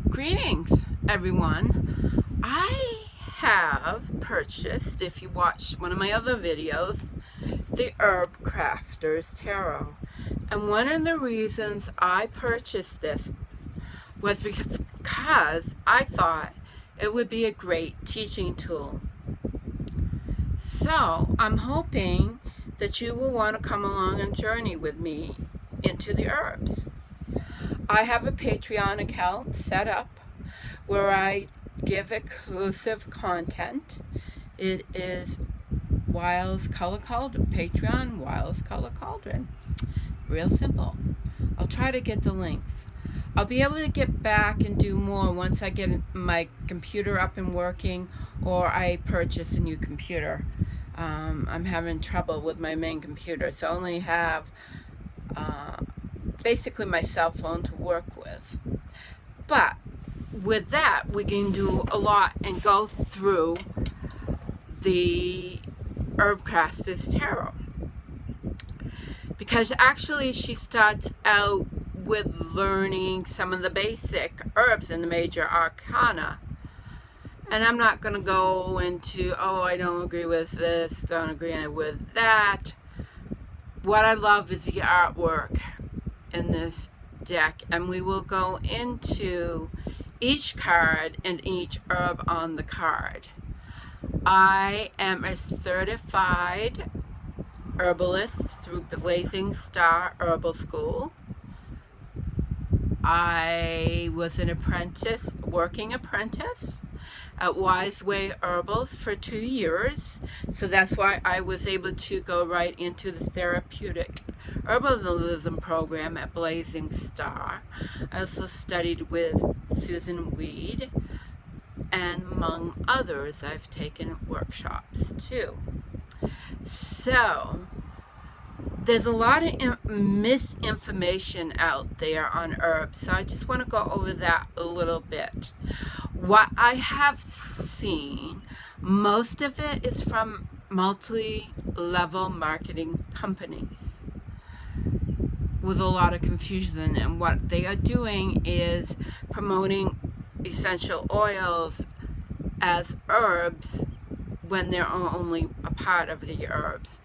Greetings, everyone. I have purchased, if you watched one of my other videos, the Herbcrafters Tarot. And one of the reasons I purchased this was because I thought it would be a great teaching tool. So I'm hoping that you will want to come along and journey with me into the herbs. I have a Patreon account set up where I give exclusive content. It is Wiles Color Cauldron, Patreon Wiles Color Cauldron. Real simple. I'll try to get the links. I'll be able to get back and do more once I get my computer up and working, or I purchase a new computer. I'm having trouble with my main computer, so I only have basically my cell phone to work with. But with that, we can do a lot and go through the Herbcrafters Tarot. Because actually she starts out with learning some of the basic herbs in the major arcana. And I'm not going to go into, oh, I don't agree with this, don't agree with that. What I love is the artwork in this deck, and we will go into each card and each herb on the card. I am a certified herbalist through Blazing Star Herbal School. I was an apprentice, working apprentice at Wise Way Herbals for 2 years. So that's why I was able to go right into the therapeutic herbalism program at Blazing Star. I also studied with Susan Weed, and among others, I've taken workshops too. So there's a lot of misinformation out there on herbs, so I just want to go over that a little bit. What I have seen, most of it is from multi-level marketing companies with a lot of confusion, and what they are doing is promoting essential oils as herbs when they're only a part of the herbs.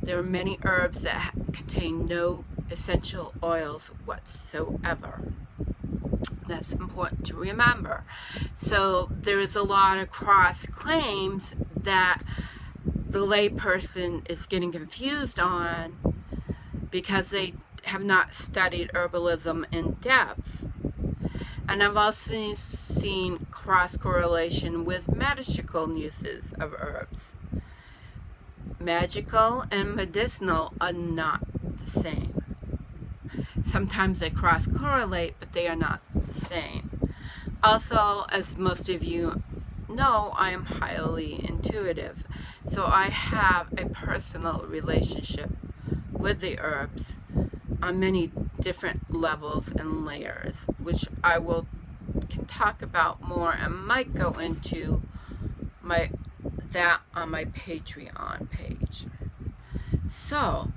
There are many herbs that contain no essential oils whatsoever. That's important to remember. So there's a lot of cross claims that the layperson is getting confused on because they have not studied herbalism in depth. And I've also seen cross correlation with medicinal uses of herbs. Magical and medicinal are not the same. Sometimes they cross correlate, but they are not the same. Also, as most of you know, I am highly intuitive, so I have a personal relationship with the herbs on many different levels and layers, which I can talk about more and might go into that on my Patreon page. So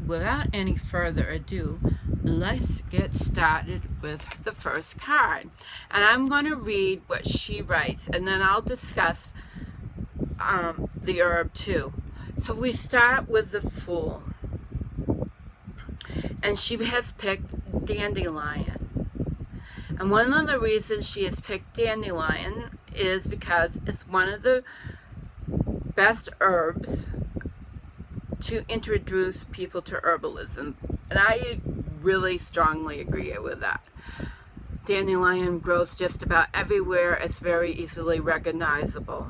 without any further ado, let's get started with the first card. And I'm going to read what she writes, and then I'll discuss the herb too. So we start with the Fool. And she has picked Dandelion. And one of the reasons she has picked Dandelion is because it's one of the best herbs to introduce people to herbalism. And I really strongly agree with that. Dandelion grows just about everywhere. It's very easily recognizable.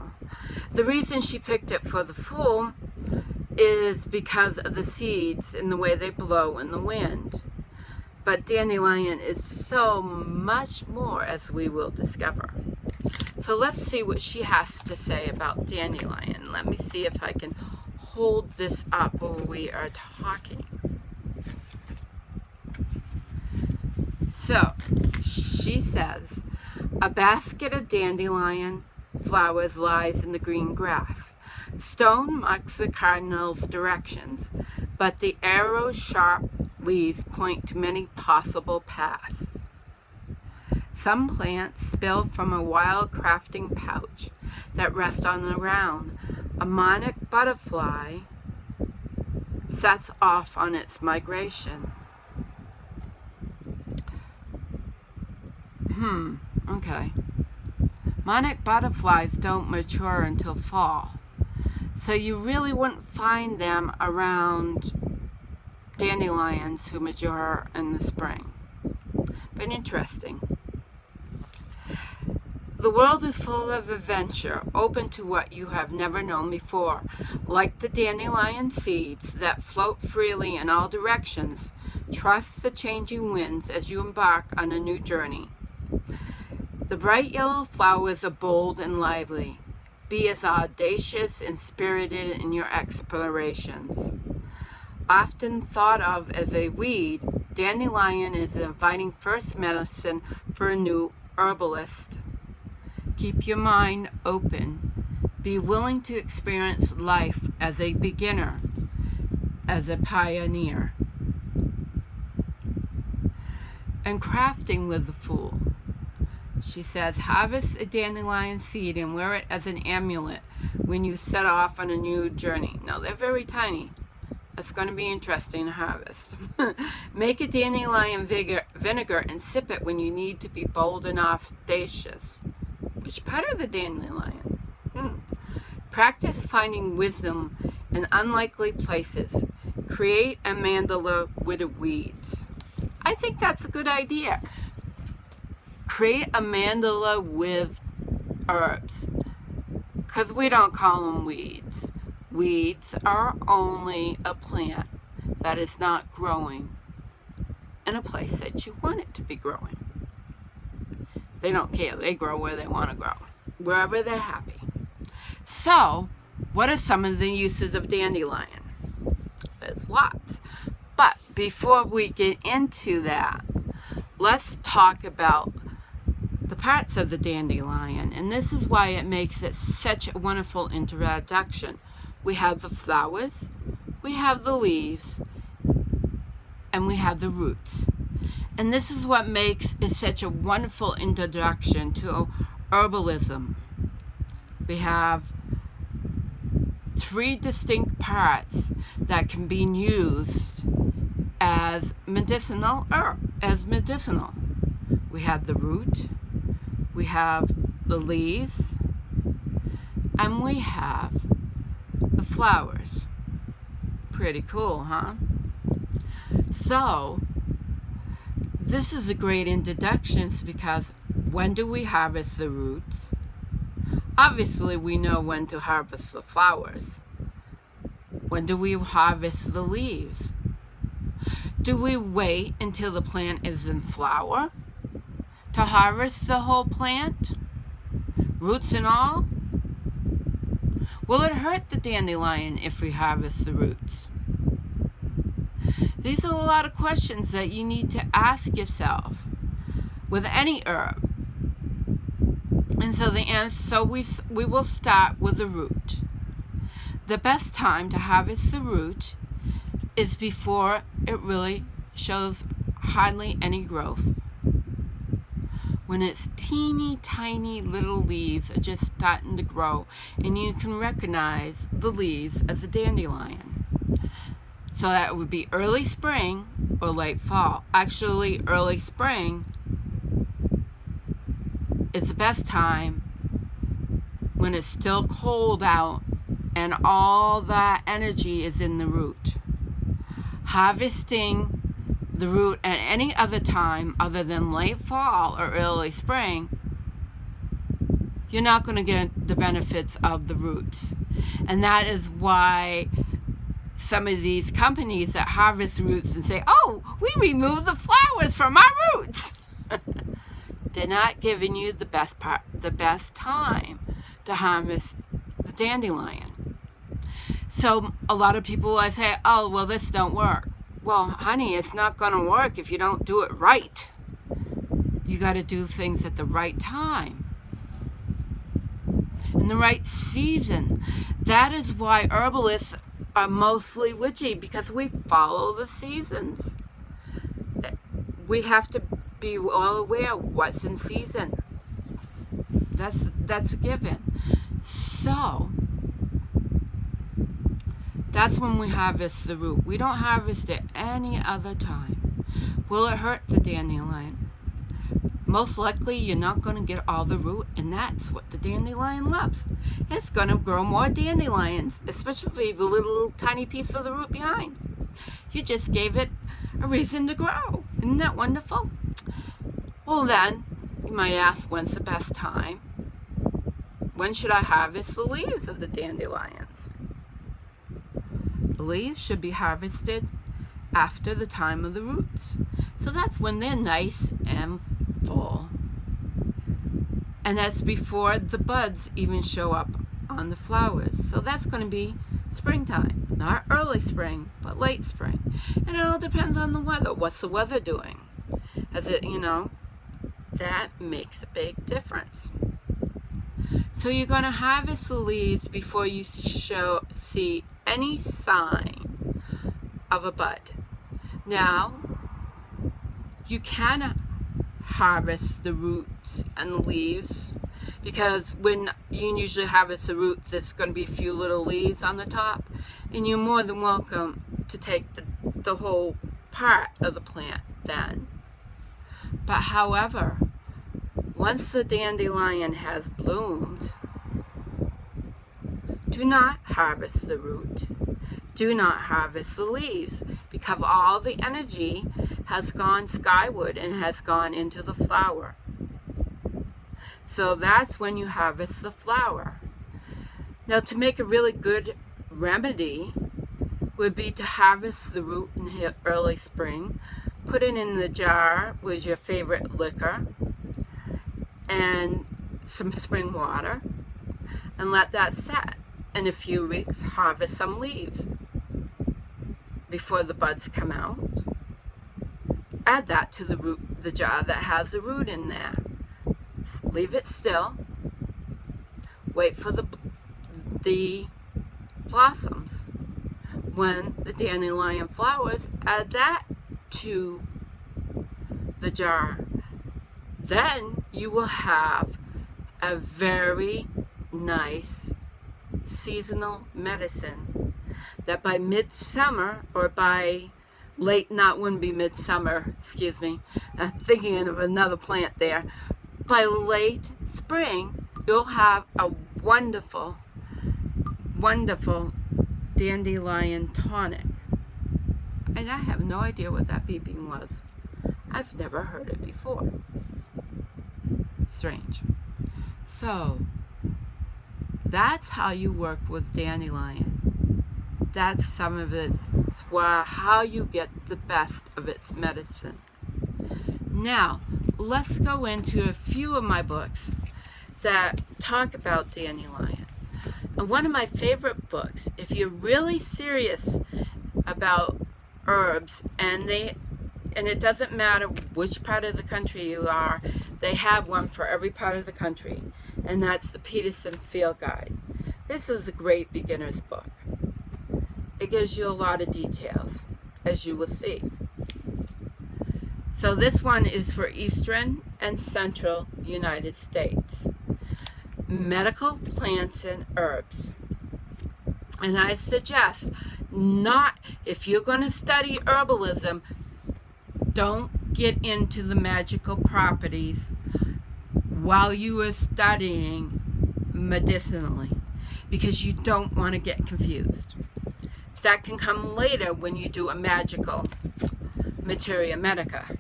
The reason she picked it for the Fool is because of the seeds and the way they blow in the wind. But Dandelion is so much more, as we will discover. So let's see what she has to say about Dandelion. Let me see if I can hold this up while we are talking. So she says, a basket of dandelion flowers lies in the green grass. Stone marks the cardinal's directions, but the arrow's sharp leaves point to many possible paths. Some plants spill from a wild crafting pouch that rests on the ground. A monarch butterfly sets off on its migration. Okay. Monarch butterflies don't mature until fall, so you really wouldn't find them around dandelions who mature in the spring. But interesting. The world is full of adventure, open to what you have never known before. Like the dandelion seeds that float freely in all directions, trust the changing winds as you embark on a new journey. The bright yellow flowers are bold and lively. Be as audacious and spirited in your explorations. Often thought of as a weed, dandelion is an inviting first medicine for a new herbalist. Keep your mind open. Be willing to experience life as a beginner, as a pioneer. And crafting with the Fool. She says, harvest a dandelion seed and wear it as an amulet when you set off on a new journey. Now, they're very tiny. That's going to be interesting to harvest. Make a dandelion vinegar and sip it when you need to be bold and audacious. Which part of the dandelion? Practice finding wisdom in unlikely places. Create a mandala with the weeds. I think that's a good idea. Create a mandala with herbs. Because we don't call them weeds. Weeds are only a plant that is not growing in a place that you want it to be growing. They don't care. They grow where they want to grow, wherever they're happy. So, what are some of the uses of dandelion? There's lots. But before we get into that, let's talk about the parts of the dandelion. And this is why it makes it such a wonderful introduction. We have the flowers, we have the leaves, and we have the roots. And this is what makes it such a wonderful introduction to herbalism. We have 3 distinct parts that can be used as medicinal. We have the root, we have the leaves, and we have the flowers. Pretty cool, huh? So, this is a great introduction because when do we harvest the roots? Obviously, we know when to harvest the flowers. When do we harvest the leaves? Do we wait until the plant is in flower to harvest the whole plant? Roots and all? Will it hurt the dandelion if we harvest the roots? These are a lot of questions that you need to ask yourself with any herb. And so the answer, so we will start with the root. The best time to harvest the root is before it really shows hardly any growth. When its teeny tiny little leaves are just starting to grow and you can recognize the leaves as a dandelion. So that would be early spring or late fall. Actually, early spring is the best time when it's still cold out and all that energy is in the root. Harvesting the root at any other time other than late fall or early spring, you're not going to get the benefits of the roots. And that is why some of these companies that harvest roots and say, oh, we remove the flowers from our roots. They're not giving you the best time to harvest the dandelion. So a lot of people will say, oh, well, this don't work. Well, honey, it's not going to work if you don't do it right. You got to do things at the right time. In the right season. That is why herbalists are mostly witchy, because we follow the seasons. We have to be well aware what's in season. That's a given. So that's when we harvest the root. We don't harvest it any other time. Will it hurt the dandelion? Most likely you're not going to get all the root, and that's what the dandelion loves. It's going to grow more dandelions, especially if you have a little tiny piece of the root behind. You just gave it a reason to grow. Isn't that wonderful? Well then, you might ask, when's the best time? When should I harvest the leaves of the dandelions? The leaves should be harvested after the time of the roots. So that's when they're nice and full. And that's before the buds even show up on the flowers. So that's going to be springtime. Not early spring, but late spring. And it all depends on the weather. What's the weather doing? As it, that makes a big difference. So you're going to harvest the leaves before you see any sign of a bud. Now, you can harvest the roots and the leaves, because when you usually harvest the roots, there's going to be a few little leaves on the top, and you're more than welcome to take the whole part of the plant then. But however, once the dandelion has bloomed, do not harvest the root. Do not harvest the leaves, because all the energy has gone skyward and has gone into the flower. So that's when you harvest the flower. Now, to make a really good remedy would be to harvest the root in early spring, put it in the jar with your favorite liquor and some spring water, and let that set. In a few weeks, harvest some leaves before the buds come out. Add that to the jar that has the root in there. Leave it still. Wait for the blossoms. When the dandelion flowers, add that to the jar. Then you will have a very nice seasonal medicine that by midsummer, or by late, wouldn't be midsummer, excuse me, I'm thinking of another plant there. By late spring, you'll have a wonderful, wonderful dandelion tonic. And I have no idea what that beeping was. I've never heard it before. Strange. So, that's how you work with dandelion. That's some of how you get the best of its medicine. Now, let's go into a few of my books that talk about dandelion. And one of my favorite books, if you're really serious about herbs, and it doesn't matter which part of the country you are, they have one for every part of the country, and that's the Peterson Field Guide. This is a great beginner's book. It gives you a lot of details, as you will see. So this one is for Eastern and Central United States. Medical plants and herbs. And I suggest if you're going to study herbalism, don't get into the magical properties while you are studying medicinally, because you don't want to get confused. That can come later when you do a magical materia medica.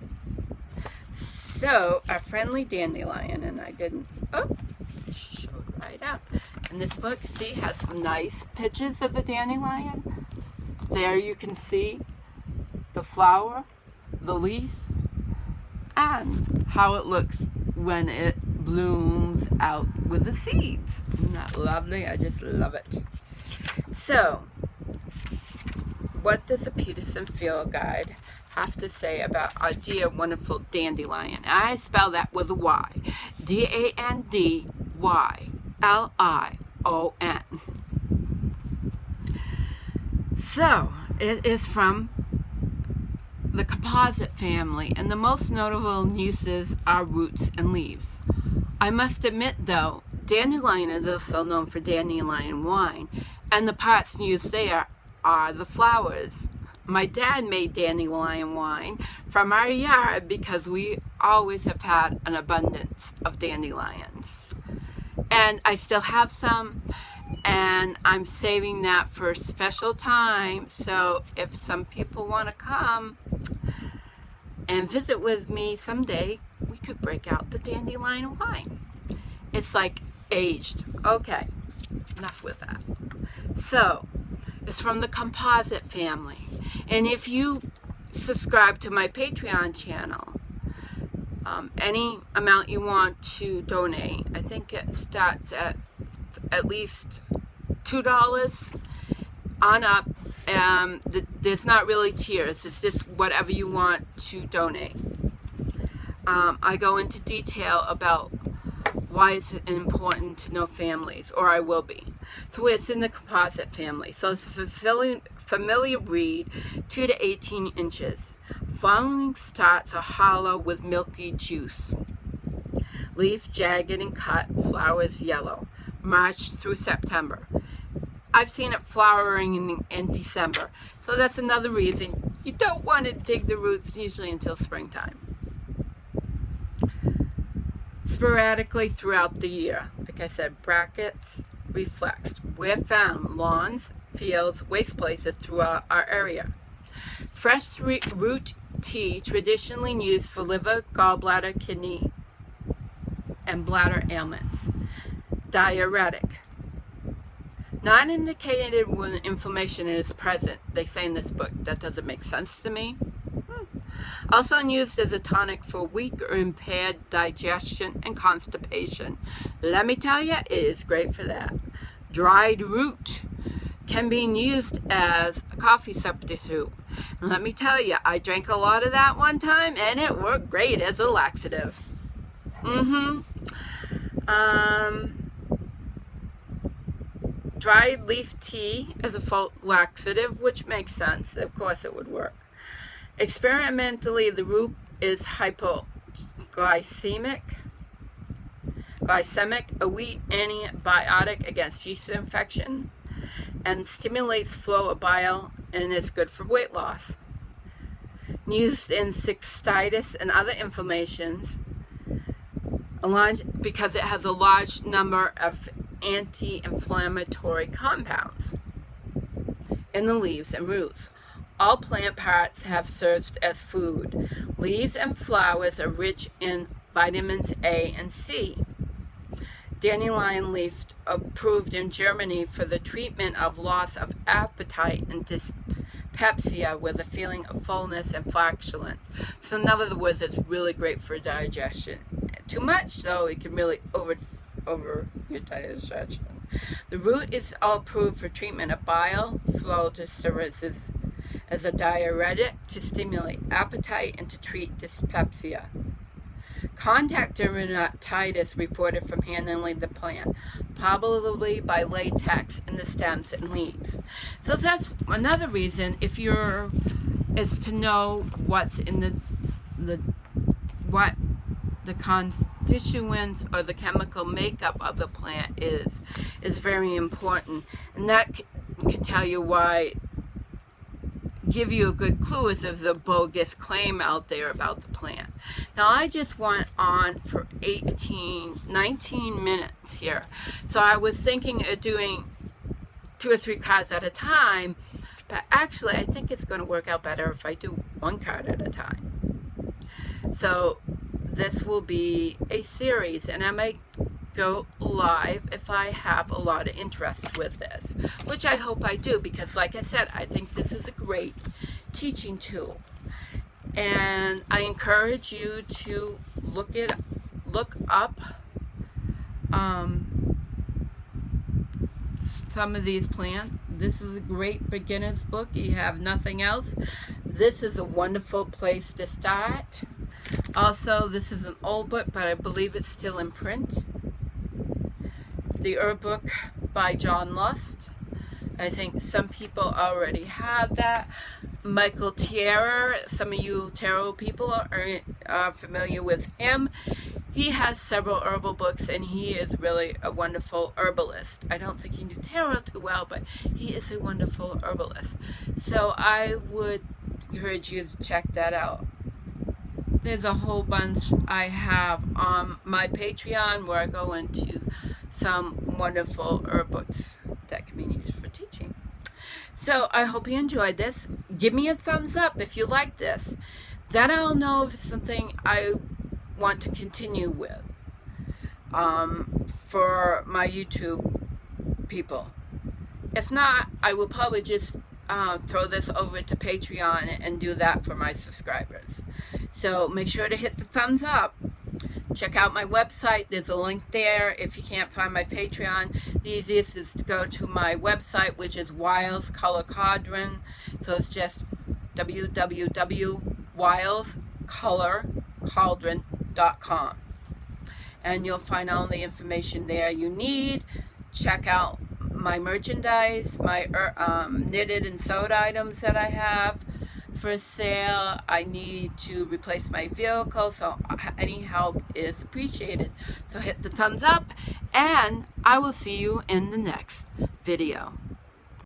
So, a friendly dandelion, and I didn't, showed right up. And this book, see, has some nice pictures of the dandelion. There you can see the flower, the leaf, and how it looks when it blooms out with the seeds. Isn't that lovely? I just love it. So, what does the Peterson Field Guide have to say about our dear, wonderful dandelion? I spell that with a Y. Dandylion. So, it is from the composite family, and the most notable uses are roots and leaves. I must admit, though, dandelion is also known for dandelion wine, and the parts used there are the flowers. My dad made dandelion wine from our yard because we always have had an abundance of dandelions. And I still have some, and I'm saving that for a special time, so if some people want to come and visit with me someday, we could break out the dandelion wine. It's like aged. Okay, enough with that. So, it's from the composite family. And if you subscribe to my Patreon channel, any amount you want to donate, I think it starts at least $2 on up. There's not really tiers, it's just whatever you want to donate. I go into detail about why it's important to know families, or I will be. So it's in the composite family. So it's a familiar breed, 2 to 18 inches. Flowering starts are hollow with milky juice. Leaf jagged and cut, flowers yellow. March through September. I've seen it flowering in December. So that's another reason you don't want to dig the roots usually until springtime. Sporadically throughout the year. Like I said, brackets, reflexed. Where found, lawns, fields, waste places throughout our area. Fresh root tea traditionally used for liver, gallbladder, kidney, and bladder ailments. Diuretic. Not indicated when inflammation is present. They say in this book. That doesn't make sense to me. Also used as a tonic for weak or impaired digestion and constipation. Let me tell you, it is great for that. Dried root can be used as a coffee substitute. And let me tell you, I drank a lot of that one time and it worked great as a laxative. Dried leaf tea as a laxative, which makes sense. Of course it would work. Experimentally, the root is hypoglycemic, a weak antibiotic against yeast infection, and stimulates flow of bile and is good for weight loss. Used in cystitis and other inflammations, because it has a large number of anti-inflammatory compounds in the leaves and roots. All plant parts have served as food. Leaves and flowers are rich in vitamins A and C. Dandelion leaf approved in Germany for the treatment of loss of appetite and dyspepsia with a feeling of fullness and flatulence. So in other words, it's really great for digestion. Too much, though, it can really over your digestion. The root is all approved for treatment of bile flow disturbances as a diuretic to stimulate appetite and to treat dyspepsia. Contact dermatitis reported from handling the plant, probably by latex in the stems and leaves. So that's another reason, is to know what's in what the constituents or the chemical makeup of the plant is very important, and that can tell you give you a good clue as if there's a bogus claim out there about the plant. Now I just went on for 19 minutes here, so I was thinking of doing 2 or 3 cards at a time, but actually I think it's going to work out better if I do 1 card at a time. So this will be a series, and I may go live if I have a lot of interest with this, which I hope I do, because like I said, I think this is a great teaching tool, and I encourage you to look up some of these plants. This is a great beginner's book. You have nothing else, this is a wonderful place to start. Also, this is an old book, but I believe it's still in print. The Herb Book by John Lust. I think some people already have that. Michael Tierra, some of you tarot people are familiar with him. He has several herbal books, and he is really a wonderful herbalist. I don't think he knew tarot too well, but he is a wonderful herbalist. So I would encourage you to check that out. There's a whole bunch I have on my Patreon where I go into some wonderful herb books that can be used for teaching. So I hope you enjoyed this. Give me a thumbs up if you like this. Then I'll know if it's something I want to continue with for my YouTube people. If not, I will probably just throw this over to Patreon and do that for my subscribers. So make sure to hit the thumbs up. Check out my website. There's a link there. If you can't find my Patreon, the easiest is to go to my website, which is Wiles Color Cauldron. So it's just www.wilescolorcauldron.com. And you'll find all the information there you need. Check out my merchandise, my knitted and sewed items that I have for sale. I need to replace my vehicle, so any help is appreciated. So hit the thumbs up, and I will see you in the next video.